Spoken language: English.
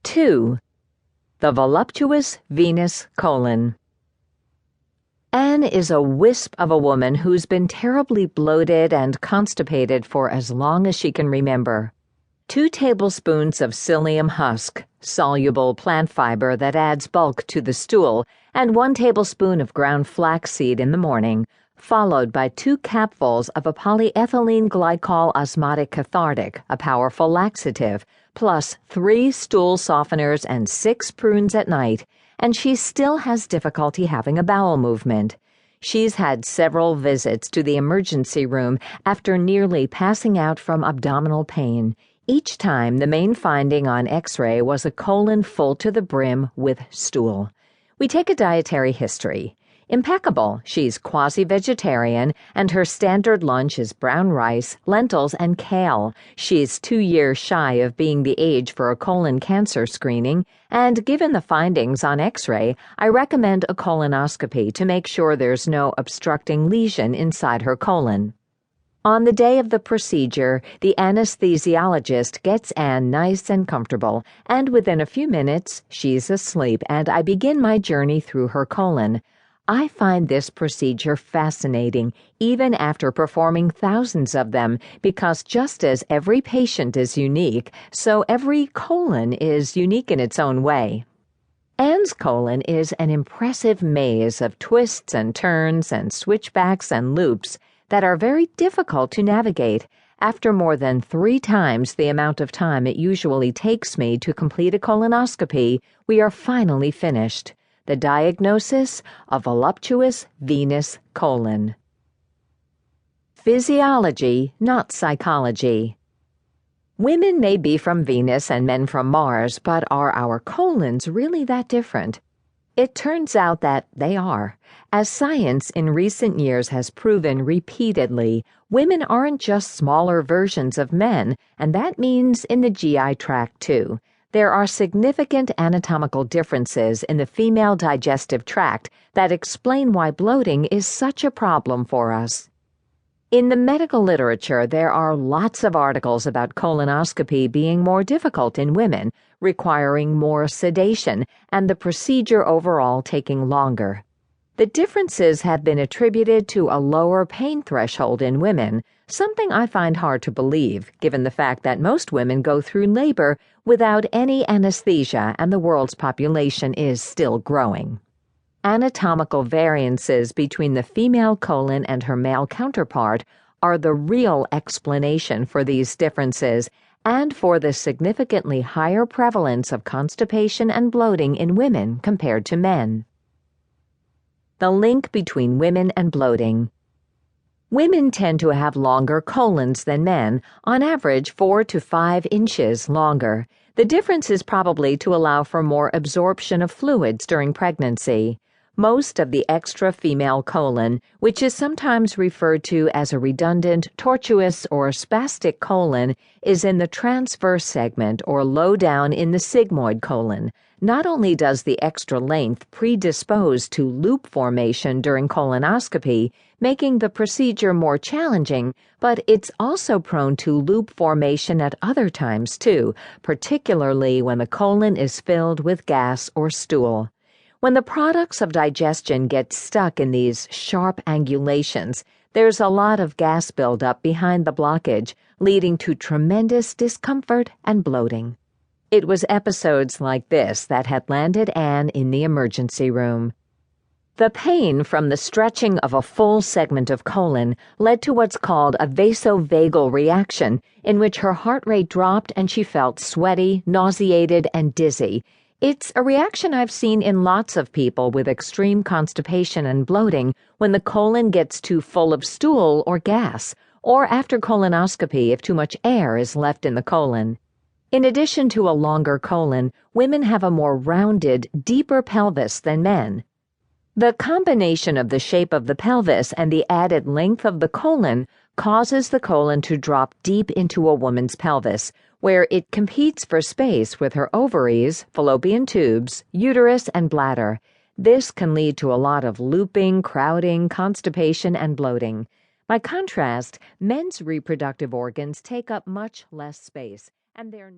2. The voluptuous venous colon. Anne is a wisp of a woman who's been terribly bloated and constipated for as long as she can remember. 2 tablespoons of psyllium husk, soluble plant fiber that adds bulk to the stool, and 1 tablespoon of ground flaxseed in the morning, followed by 2 capfuls of a polyethylene glycol osmotic cathartic, a powerful laxative, plus 3 stool softeners and 6 prunes at night, and she still has difficulty having a bowel movement. She's had several visits to the emergency room after nearly passing out from abdominal pain. Each time, the main finding on X-ray was a colon full to the brim with stool. We take a dietary history. Impeccable. She's quasi-vegetarian, and her standard lunch is brown rice, lentils, and kale. She's 2 years shy of being the age for a colon cancer screening, and given the findings on X-ray, I recommend a colonoscopy to make sure there's no obstructing lesion inside her colon. On the day of the procedure, the anesthesiologist gets Anne nice and comfortable, and within a few minutes, she's asleep, and I begin my journey through her colon. I find this procedure fascinating, even after performing thousands of them, because just as every patient is unique, so every colon is unique in its own way. Anne's colon is an impressive maze of twists and turns and switchbacks and loops that are very difficult to navigate. After more than 3 times the amount of time it usually takes me to complete a colonoscopy, we are finally finished. The diagnosis: a voluptuous venous colon. Physiology, not psychology. Women may be from Venus and men from Mars, but are our colons really that different? It turns out that they are. As science in recent years has proven repeatedly, women aren't just smaller versions of men, and that means in the GI tract too. There are significant anatomical differences in the female digestive tract that explain why bloating is such a problem for us. In the medical literature, there are lots of articles about colonoscopy being more difficult in women, requiring more sedation, and the procedure overall taking longer. The differences have been attributed to a lower pain threshold in women, something I find hard to believe, given the fact that most women go through labor without any anesthesia and the world's population is still growing. Anatomical variances between the female colon and her male counterpart are the real explanation for these differences and for the significantly higher prevalence of constipation and bloating in women compared to men. The link between women and bloating. Women tend to have longer colons than men, on average 4 to 5 inches longer. The difference is probably to allow for more absorption of fluids during pregnancy. Most of the extra female colon, which is sometimes referred to as a redundant, tortuous, or spastic colon, is in the transverse segment or low down in the sigmoid colon. Not only does the extra length predispose to loop formation during colonoscopy, making the procedure more challenging, but it's also prone to loop formation at other times too, particularly when the colon is filled with gas or stool. When the products of digestion get stuck in these sharp angulations, there's a lot of gas buildup behind the blockage, leading to tremendous discomfort and bloating. It was episodes like this that had landed Anne in the emergency room. The pain from the stretching of a full segment of colon led to what's called a vasovagal reaction, in which her heart rate dropped and she felt sweaty, nauseated, and dizzy. It's a reaction I've seen in lots of people with extreme constipation and bloating when the colon gets too full of stool or gas, or after colonoscopy if too much air is left in the colon. In addition to a longer colon, women have a more rounded, deeper pelvis than men. The combination of the shape of the pelvis and the added length of the colon causes the colon to drop deep into a woman's pelvis, where it competes for space with her ovaries, fallopian tubes, uterus, and bladder. This can lead to a lot of looping, crowding, constipation, and bloating. By contrast, men's reproductive organs take up much less space, and they're